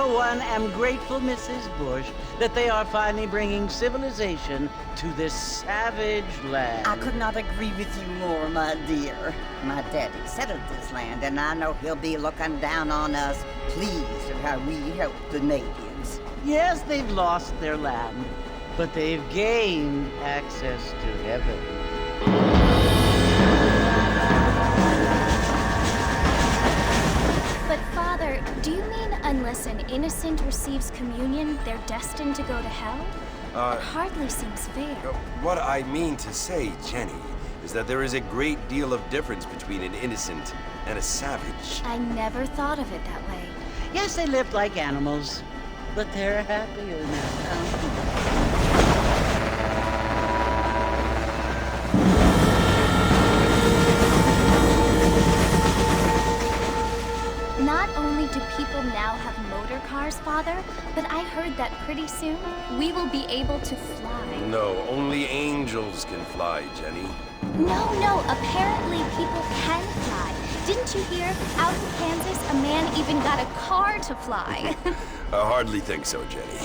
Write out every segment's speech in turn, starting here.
for one, am grateful, Mrs. Bush, that they are finally bringing civilization to this savage land. I could not agree with you more, my dear. My daddy settled this land, and I know he'll be looking down on us, pleased at how we help the natives. Yes, they've lost their land, but they've gained access to heaven. But Father, do you mean unless an innocent receives communion, they're destined to go to hell? That hardly seems fair. What I mean to say, Jenny, is that there is a great deal of difference between an innocent and a savage. I never thought of it that way. Yes, they lived like animals, but they're happier now. Not only do people now have motor cars, Father, but I heard that pretty soon we will be able to fly. No, only angels can fly, Jenny. No, apparently people can fly. Didn't you hear? Out in Kansas, a man even got a car to fly. I hardly think so, Jenny.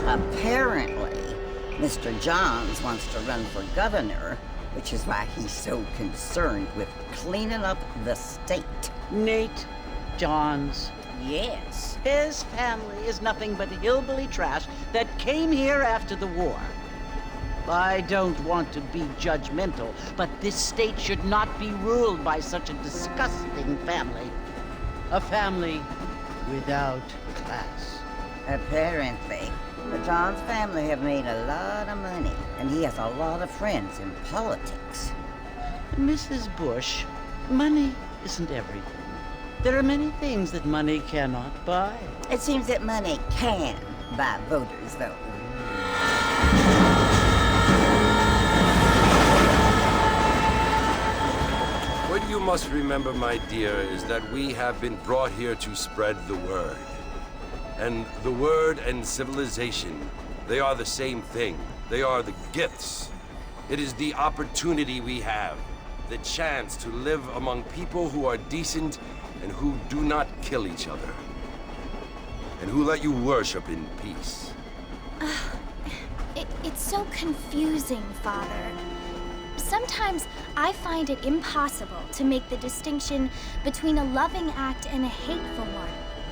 Apparently, Mr. Johns wants to run for governor, which is why he's so concerned with cleaning up the state. Nate Johns. Yes. His family is nothing but hillbilly trash that came here after the war. I don't want to be judgmental, but this state should not be ruled by such a disgusting family. A family without class. Apparently. The Johns family have made a lot of money, and he has a lot of friends in politics. Mrs. Bush, money isn't everything. There are many things that money cannot buy. It seems that money can buy voters, though. What you must remember, my dear, is that we have been brought here to spread the word. And the word and civilization, they are the same thing. They are the gifts. It is the opportunity we have, the chance to live among people who are decent and who do not kill each other, and who let you worship in peace. It's so confusing, Father. Sometimes I find it impossible to make the distinction between a loving act and a hateful one.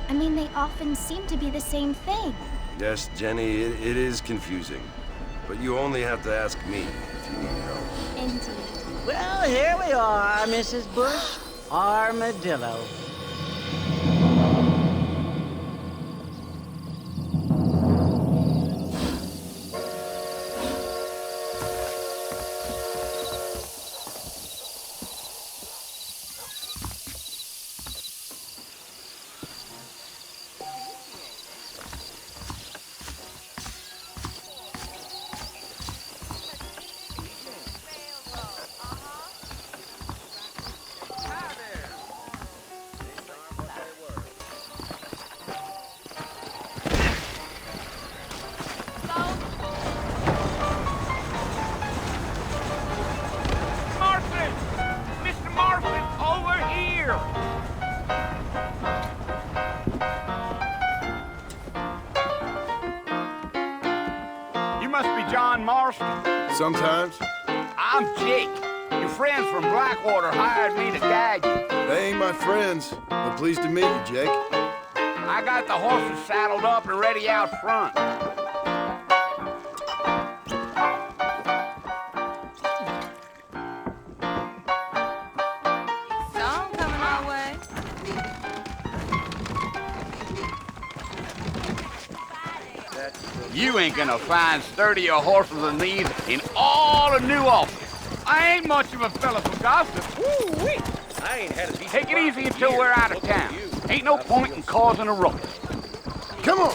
I mean, they often seem to be the same thing. Yes, Jenny, it is confusing. But you only have to ask me if you need help. Indeed. Well, here we are, Mrs. Bush. Armadillo. John Marston? Sometimes. I'm Jake. Your friends from Blackwater hired me to guide you. They ain't my friends, but pleased to meet you, Jake. I got the horses saddled up and ready out front. Song coming our way. You ain't gonna find sturdier horses than these in all of New Office. I ain't much of a fella for gossip. Woo-wee. I ain't had a decent Take it easy until we're out of town. Ain't no point in causing a ruckus. Come on!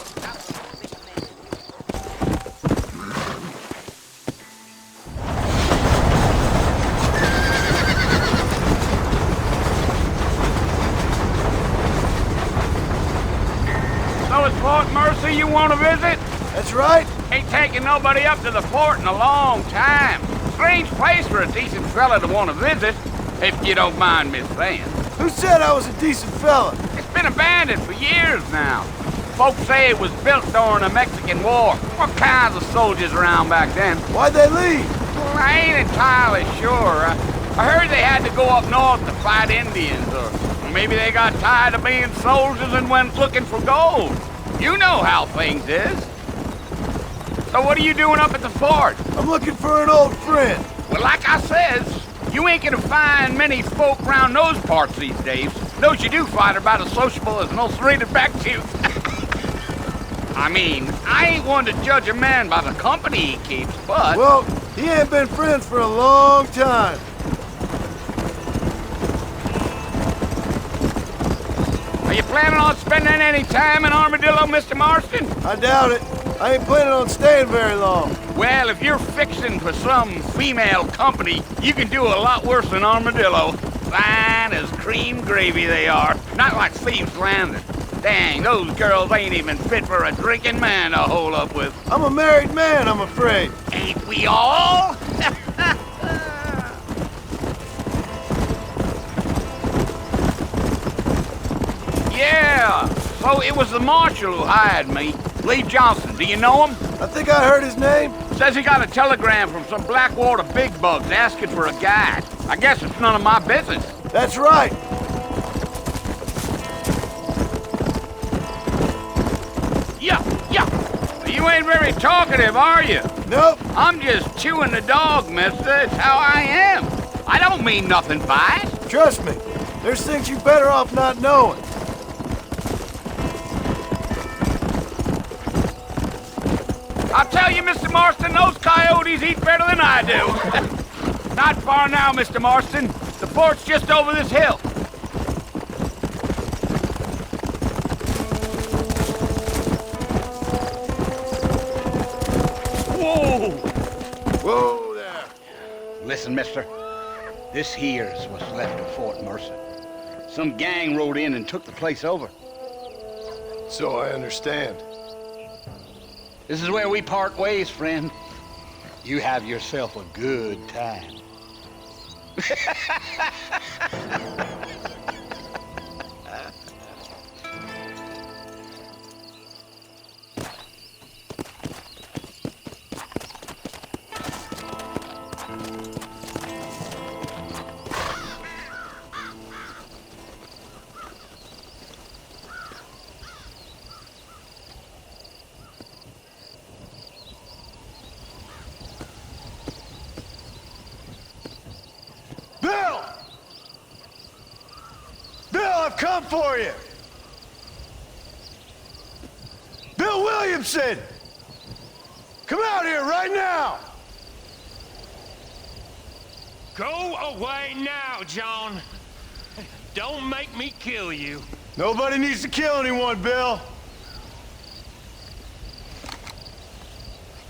So it's Fort Mercy you want to visit? That's right. Ain't taking nobody up to the fort in a long time. Strange place for a decent fella to want to visit. if you don't mind me saying. Who said I was a decent fella? It's been abandoned for years now. Folks say it was built during the Mexican War. What kinds of soldiers around back then? Why'd they leave? Well, I ain't entirely sure. I heard they had to go up north to fight Indians, or maybe they got tired of being soldiers and went looking for gold. You know how things is. So what are you doing up at the fort? I'm looking for an old friend. Well, like I says, you ain't gonna find many folk round those parts these days. Those you do find are about as sociable as an ulcerated back tooth. I mean, I ain't one to judge a man by the company he keeps, but... Well, he ain't been friends for a long time. Are you planning on spending any time in Armadillo, Mr. Marston? I doubt it. I ain't planning on staying very long. Well, if you're fixing for some female company, you can do a lot worse than Armadillo. Fine as cream gravy they are. Not like Thieves' Landing. Dang, those girls ain't even fit for a drinking man to hole up with. I'm a married man, I'm afraid. Ain't we all? Yeah, so it was the marshal who hired me. Lee Johnson, do you know him? I think I heard his name. Says he got a telegram from some Blackwater big bugs asking for a guide. I guess it's none of my business. That's right. Yeah. You ain't very talkative, are you? Nope. I'm just chewing the dog, mister. It's how I am. I don't mean nothing by it. Trust me. There's things you better off not knowing. I'll tell you, Mr. Marston, those coyotes eat better than I do. Not far now, Mr. Marston. The fort's just over this hill. Whoa! Whoa there. Listen, mister. This here's what's left of Fort Mercer. Some gang rode in and took the place over. So I understand. This is where we part ways, friend. You have yourself a good time. Bill! Bill, I've come for you! Bill Williamson! Come out here right now! Go away now, John. Don't make me kill you. Nobody needs to kill anyone, Bill.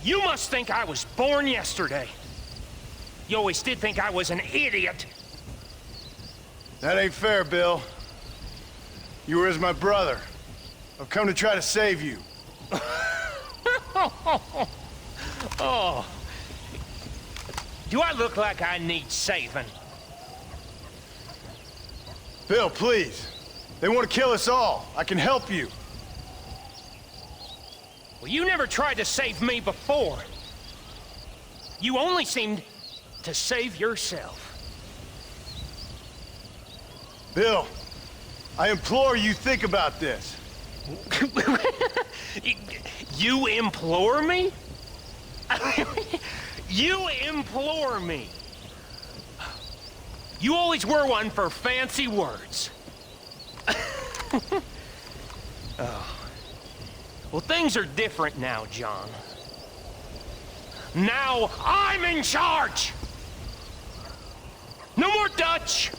You must think I was born yesterday. You always did think I was an idiot. That ain't fair, Bill. You were as my brother. I've come to try to save you. Oh. Do I look like I need saving? Bill, please. They want to kill us all. I can help you. Well, you never tried to save me before. You only seemed to save yourself. Bill, I implore you think about this. You implore me? You implore me. You always were one for fancy words. Oh. Well, things are different now, John. Now I'm in charge! No more Dutch!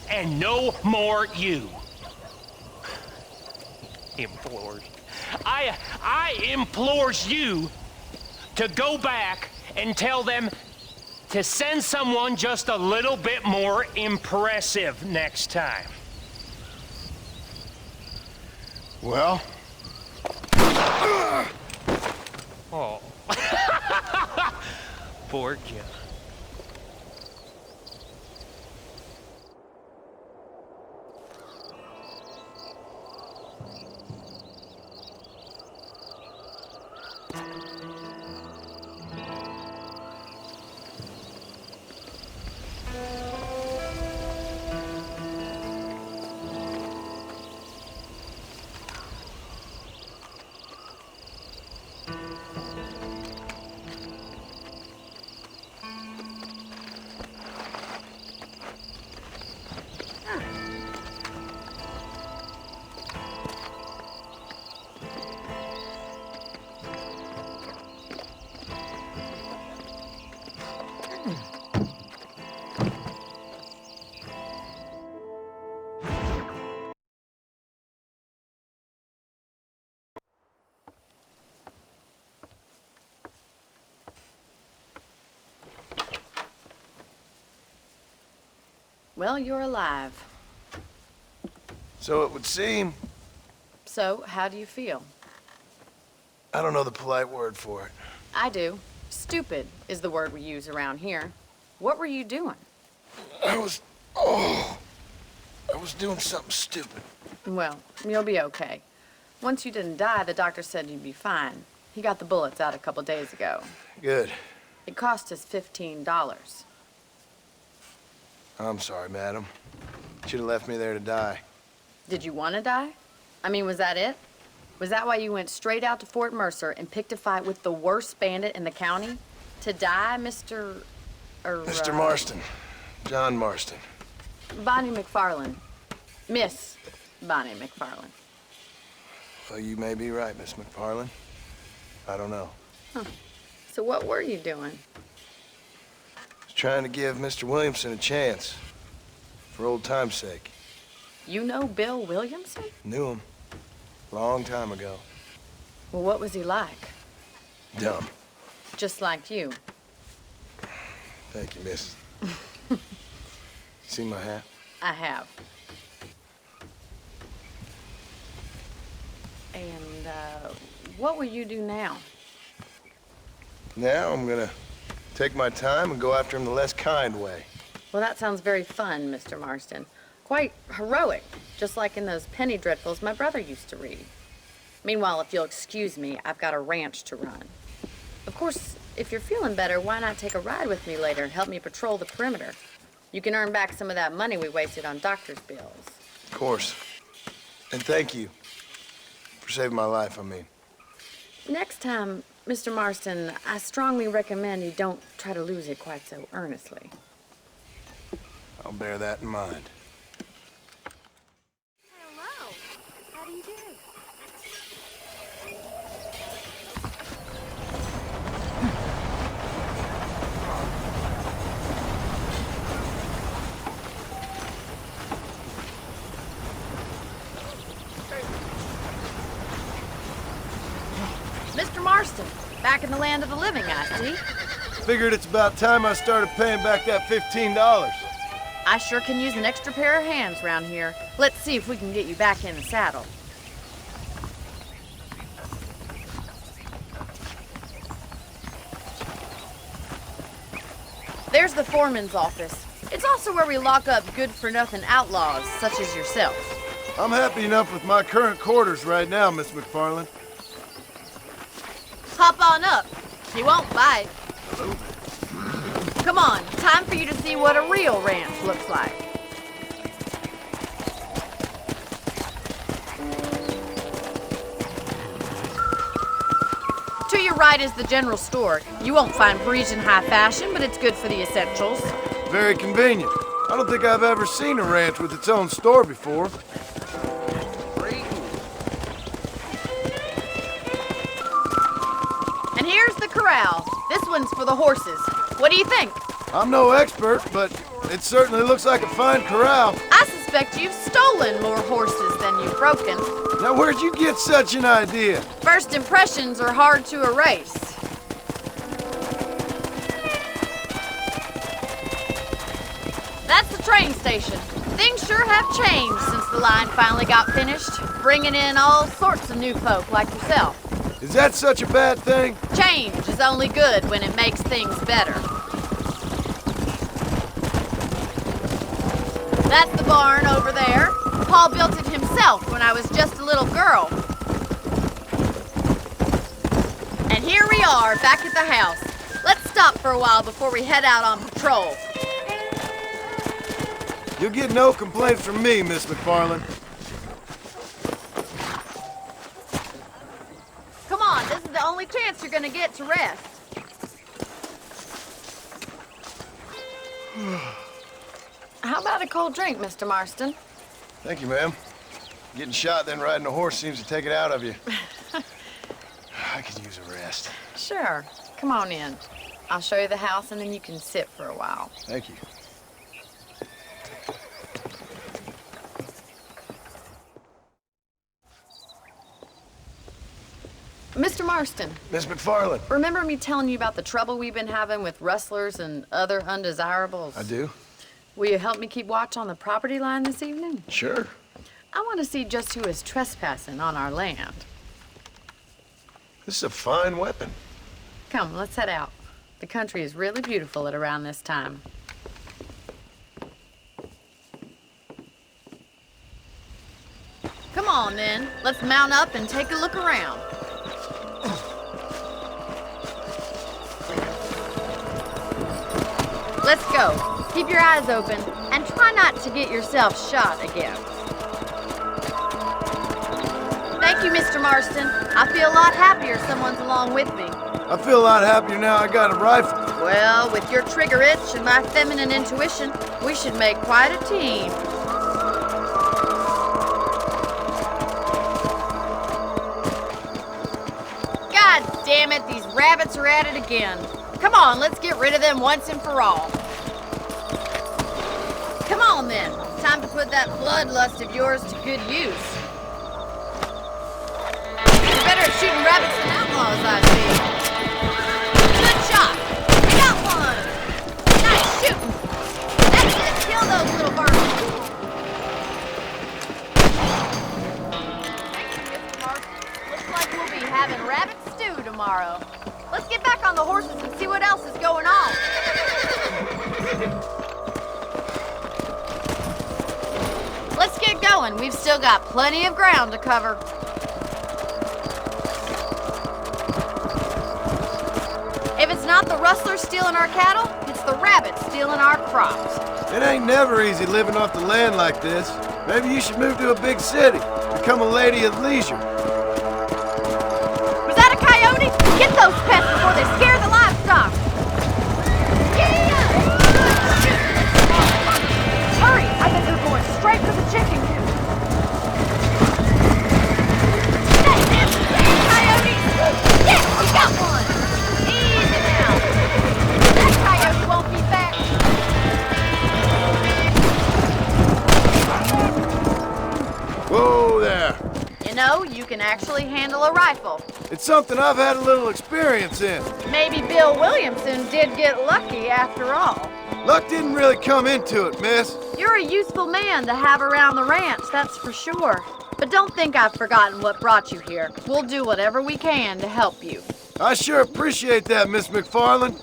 And no more you. Implores. I implores you to go back and tell them to send someone just a little bit more impressive next time. Well? Oh. Poor John. Well, you're alive. So it would seem. So, how do you feel? I don't know the polite word for it. I do. Stupid is the word we use around here. What were you doing? I was doing something stupid. Well, you'll be okay. Once you didn't die, the doctor said you'd be fine. He got the bullets out a couple days ago. Good. It cost us $15. I'm sorry, madam. Should have left me there to die. Did you want to die? I mean, was that it? Was that why you went straight out to Fort Mercer and picked a fight with the worst bandit in the county? To die, Mr. Mr. Marston. John Marston. Bonnie McFarlane. Miss Bonnie McFarlane. Well, you may be right, Miss McFarlane. I don't know. Huh. So what were you doing? I was trying to give Mr. Williamson a chance. For old time's sake. You know Bill Williamson? Knew him. Long time ago. Well, what was he like? Dumb. Just like you. Thank you, miss. See my hat? I have. And, what will you do now? Now I'm gonna take my time and go after him the less kind way. Well, that sounds very fun, Mr. Marston. Quite heroic, just like in those penny dreadfuls my brother used to read. Meanwhile, if you'll excuse me, I've got a ranch to run. Of course, if you're feeling better, why not take a ride with me later and help me patrol the perimeter? You can earn back some of that money we wasted on doctor's bills. Of course. And thank you for saving my life, I mean. Next time, Mr. Marston, I strongly recommend you don't try to lose it quite so earnestly. I'll bear that in mind. Hello. How do you do? Mr. Marston, back in the land of the living, I see. Figured it's about time I started paying back that $15. I sure can use an extra pair of hands around here. Let's see if we can get you back in the saddle. There's the foreman's office. It's also where we lock up good-for-nothing outlaws, such as yourself. I'm happy enough with my current quarters right now, Miss McFarlane. Hop on up. He won't bite. Come on, time for you to see what a real ranch looks like. To your right is the general store. You won't find Parisian high fashion, but it's good for the essentials. Very convenient. I don't think I've ever seen a ranch with its own store before. And here's the corral. This one's for the horses. What do you think? I'm no expert, but it certainly looks like a fine corral. I suspect you've stolen more horses than you've broken. Now, where'd you get such an idea? First impressions are hard to erase. That's the train station. Things sure have changed since the line finally got finished, bringing in all sorts of new folk like yourself. Is that such a bad thing? Change is only good when it makes things better. That's the barn over there. Paul built it himself when I was just a little girl. are, back at the house. Let's stop for a while before we head out on patrol. You'll get no complaints from me, Miss McFarland. Come on, this is the only chance you're gonna get to rest. How about a cold drink, Mr. Marston? Thank you, ma'am. Getting shot, then riding a horse seems to take it out of you. I could use a rest. Sure. Come on in. I'll show you the house, and then you can sit for a while. Thank you. Mr. Marston, Miss McFarland. remember me telling you about the trouble we've been having with rustlers and other undesirables? I do? Will you help me keep watch on the property line this evening? Sure. I want to see just who is trespassing on our land. This is a fine weapon. Come, let's head out. The country is really beautiful at around this time. Come on, then. Let's mount up and take a look around. Let's go. Keep your eyes open and try not to get yourself shot again. Thank you, Mr. Marston. I feel a lot happier someone's along with me. I feel a lot happier now I got a rifle. Well, with your trigger itch and my feminine intuition, we should make quite a team. God damn it, these rabbits are at it again. Come on, let's get rid of them once and for all. Come on then, time to put that bloodlust of yours to good use. You're better at shooting rabbits than outlaws, I see. Good shot! Got one! Nice shooting! That's it, kill those little birds! Thank you, Mr. Marston. Looks like we'll be having rabbit stew tomorrow. Let's get back on the horses and see what else is going on. Let's get going. We've still got plenty of ground to cover. If it's not the rustlers stealing our cattle, it's the rabbits stealing our crops. It ain't never easy living off the land like this. Maybe you should move to a big city. Become a lady of leisure. Was that a coyote? Get those pests before they scare the livestock. Yeah! Hurry! I bet they're going straight for the chicken coop. Hey, coyotes! Yes, we got one! Easy now. That coyote won't be back. Whoa there. You know, you can actually handle a rifle. It's something I've had a little experience in. Maybe Bill Williamson did get lucky after all. Luck didn't really come into it, miss. You're a useful man to have around the ranch, that's for sure. But don't think I've forgotten what brought you here. We'll do whatever we can to help you. I sure appreciate that, Miss McFarland.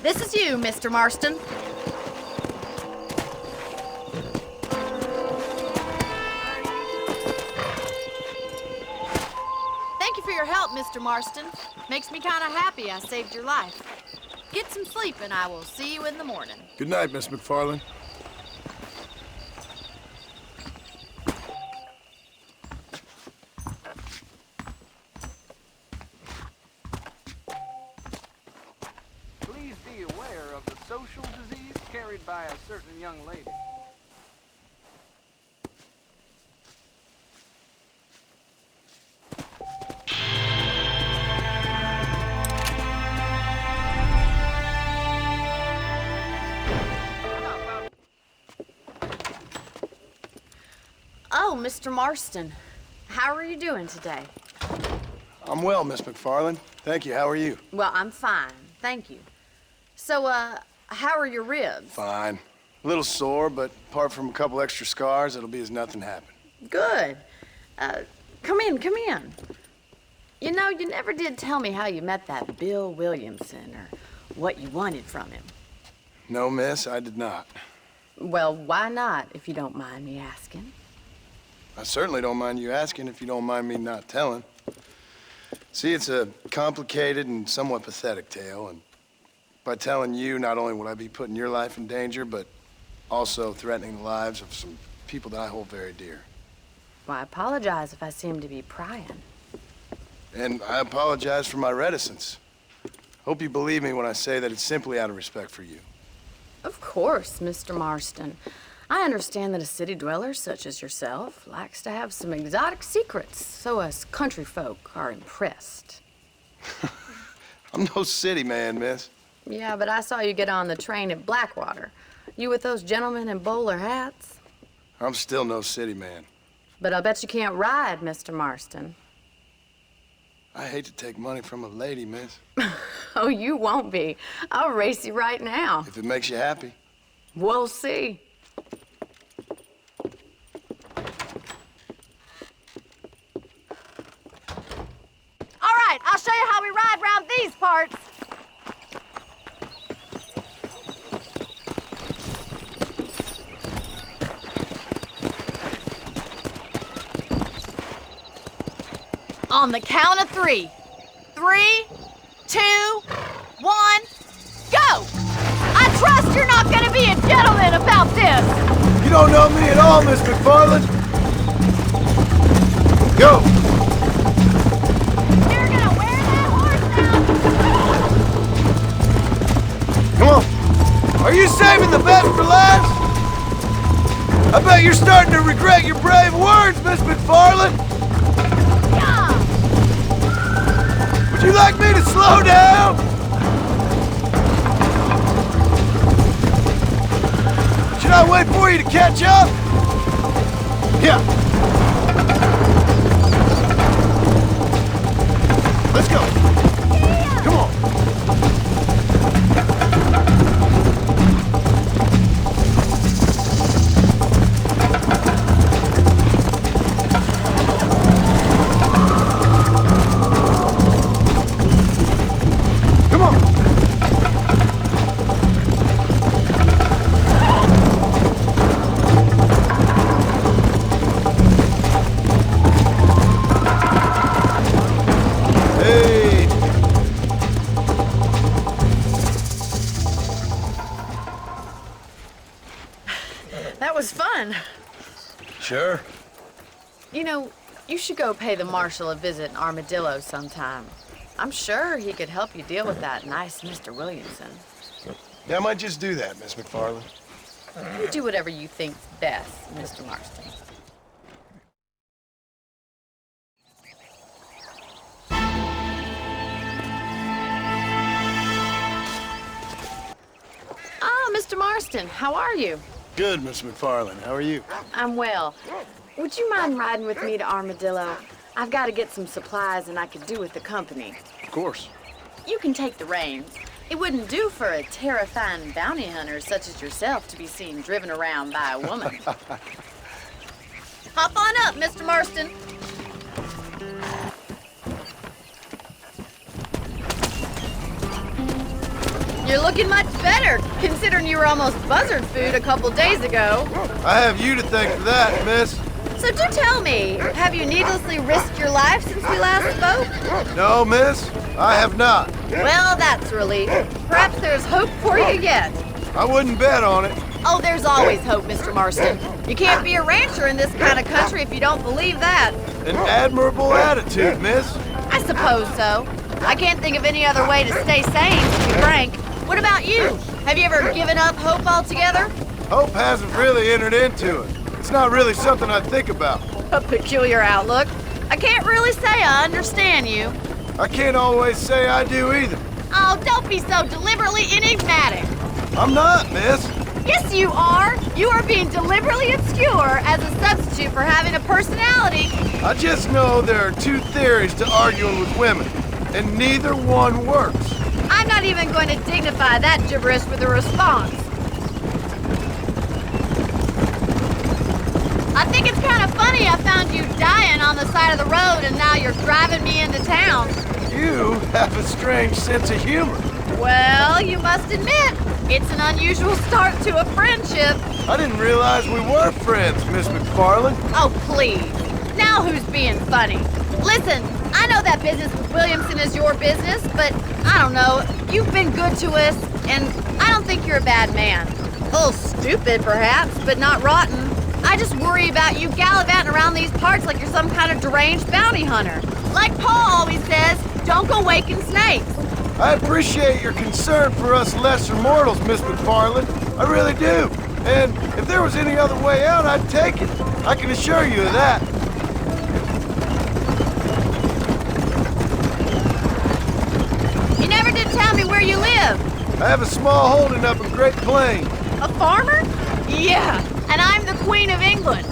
This is you, Mr. Marston. Thank you for your help, Mr. Marston. Makes me kind of happy I saved your life. Get some sleep and I will see you in the morning. Good night, Miss McFarland. Please be aware of the social disease carried by a certain young lady. Oh, Mr. Marston. How are you doing today? I'm well, Miss McFarland. Thank you. How are you? Well, I'm fine. Thank you. So, how are your ribs? Fine. A little sore, but apart from a couple extra scars, it'll be as nothing happened. Good. Come in, come in. You know, you never did tell me how you met that Bill Williamson or what you wanted from him. No, miss, I did not. Well, why not, if you don't mind me asking? I certainly don't mind you asking if you don't mind me not telling. See, it's a complicated and somewhat pathetic tale, and by telling you, not only would I be putting your life in danger, but also threatening the lives of some people that I hold very dear. Well, I apologize if I seem to be prying. And I apologize for my reticence. Hope you believe me when I say that it's simply out of respect for you. Of course, Mr. Marston. I understand that a city dweller such as yourself likes to have some exotic secrets, so us country folk are impressed. I'm no city man, miss. Yeah, but I saw you get on the train at Blackwater. You with those gentlemen in bowler hats? I'm still no city man. But I'll bet you can't ride, Mr. Marston. I hate to take money from a lady, miss. Oh, you won't be. I'll race you right now. If it makes you happy. We'll see. All right, I'll show you how we ride round these parts. On the count of 3. 3, 2, 1, go! I trust you're not gonna be a gentleman about this. You don't know me at all, Miss McFarland. Go! You're gonna wear that horse down. Come on. Are you saving the best for last? I bet you're starting to regret your brave words, Miss McFarland. Yeah. Would you like me to slow down? Should I wait for you to catch up? Yeah. Let's go. Yeah. Come on. Come on. Hey. That was fun. Sure. You know, you should go pay the marshal a visit in Armadillo sometime. I'm sure he could help you deal with that nice Mr. Williamson. Yeah, I might just do that, Miss McFarland. You do whatever you think's best, Mr. Marston. Ah, Mr. Marston, how are you? Good, Miss McFarland. How are you? I'm well. Would you mind riding with me to Armadillo? I've got to get some supplies and I could do with the company. Of course. You can take the reins. It wouldn't do for a terrifying bounty hunter such as yourself to be seen driven around by a woman. Hop on up, Mr. Marston. You're looking much better, considering you were almost buzzard food a couple days ago. I have you to thank for that, miss. So do tell me, have you needlessly risked your life since we last spoke? No, miss, I have not. Well, that's a relief. Perhaps there's hope for you yet. I wouldn't bet on it. Oh, there's always hope, Mr. Marston. You can't be a rancher in this kind of country if you don't believe that. An admirable attitude, miss. I suppose so. I can't think of any other way to stay sane, to be frank. What about you? Have you ever given up hope altogether? Hope hasn't really entered into it. It's not really something I think about. A peculiar outlook. I can't really say I understand you. I can't always say I do either. Oh, don't be so deliberately enigmatic. I'm not, miss. Yes, you are. You are being deliberately obscure as a substitute for having a personality. I just know there are two theories to arguing with women, and neither one works. I'm not even going to dignify that gibberish with a response. I think it's kind of funny I found you dying on the side of the road and now you're driving me into town. You have a strange sense of humor. Well, you must admit, it's an unusual start to a friendship. I didn't realize we were friends, Miss McFarland. Oh, please. Now who's being funny? Listen, I know that business with Williamson is your business, but I don't know. You've been good to us, and I don't think you're a bad man. A little stupid, perhaps, but not rotten. I just worry about you gallivanting around these parts like you're some kind of deranged bounty hunter. Like Paul always says, don't go waking snakes. I appreciate your concern for us lesser mortals, Miss McFarland. I really do. And if there was any other way out, I'd take it. I can assure you of that. You never did tell me where you live. I have a small holding up in Great Plains. A farmer? Yeah, and I'm the Queen of England.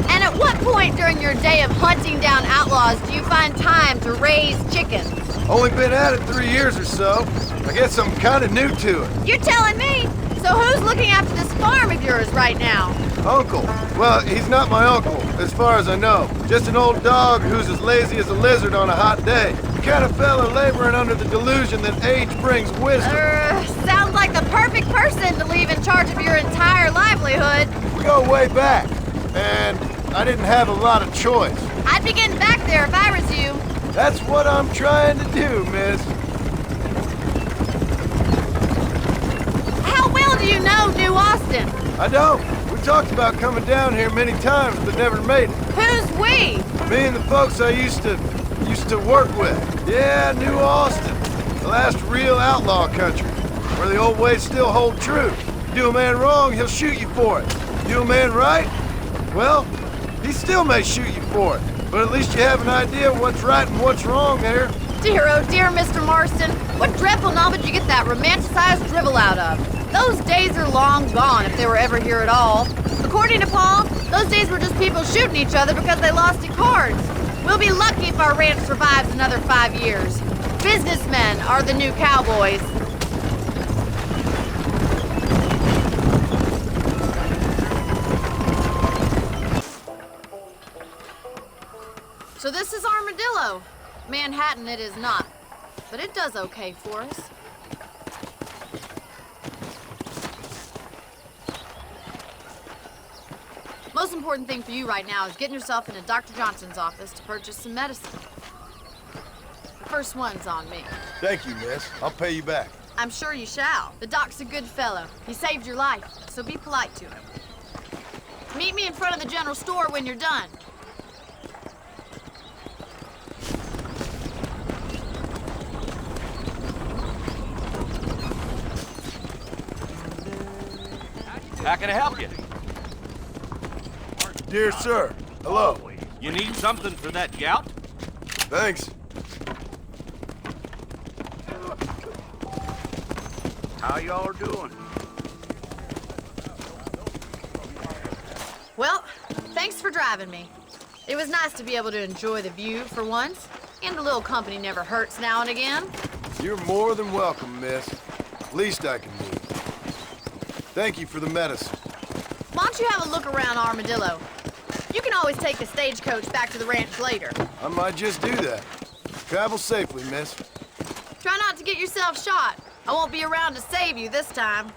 And at what point during your day of hunting down outlaws do you find time to raise chickens? Only been at it 3 years or so. I guess I'm kind of new to it. You're telling me? So who's looking after this farm of yours right now? Uncle. Well, he's not my uncle, as far as I know. Just an old dog who's as lazy as a lizard on a hot day. The kind of fella laboring under the delusion that age brings wisdom. Sounds like the perfect person to leave in charge of your entire livelihood. We go way back, and I didn't have a lot of choice. I'd be getting back there if I was you. That's what I'm trying to do, miss. How well do you know New Austin? I don't. We talked about coming down here many times, but never made it. Who's we? Me and the folks I used to work with. Yeah, New Austin. The last real outlaw country, where the old ways still hold true. You do a man wrong, he'll shoot you for it. You do a man right, well, he still may shoot you for it. But at least you have an idea of what's right and what's wrong there. Dear, oh dear, Mr. Marston. What dreadful novel did you get that romanticized drivel out of? Those days are long gone, if they were ever here at all. According to Paul, those days were just people shooting each other because they lost at cards. We'll be lucky if our ranch survives another 5 years. Businessmen are the new cowboys. So this is Armadillo. Manhattan it is not, but it does okay for us. Most important thing for you right now is getting yourself into Dr. Johnson's office to purchase some medicine. The first one's on me. Thank you, miss. I'll pay you back. I'm sure you shall. The doc's a good fellow. He saved your life, so be polite to him. Meet me in front of the general store when you're done. How can I help you? Dear sir, hello. You need something for that gout? Thanks. How y'all doing? Well, thanks for driving me. It was nice to be able to enjoy the view for once, and a little company never hurts now and again. You're more than welcome, miss. Least I can do. Thank you for the medicine. Why don't you have a look around Armadillo? You can always take the stagecoach back to the ranch later. I might just do that. Travel safely, miss. Try not to get yourself shot. I won't be around to save you this time.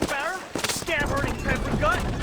Better? Stab-hurting pepper gut?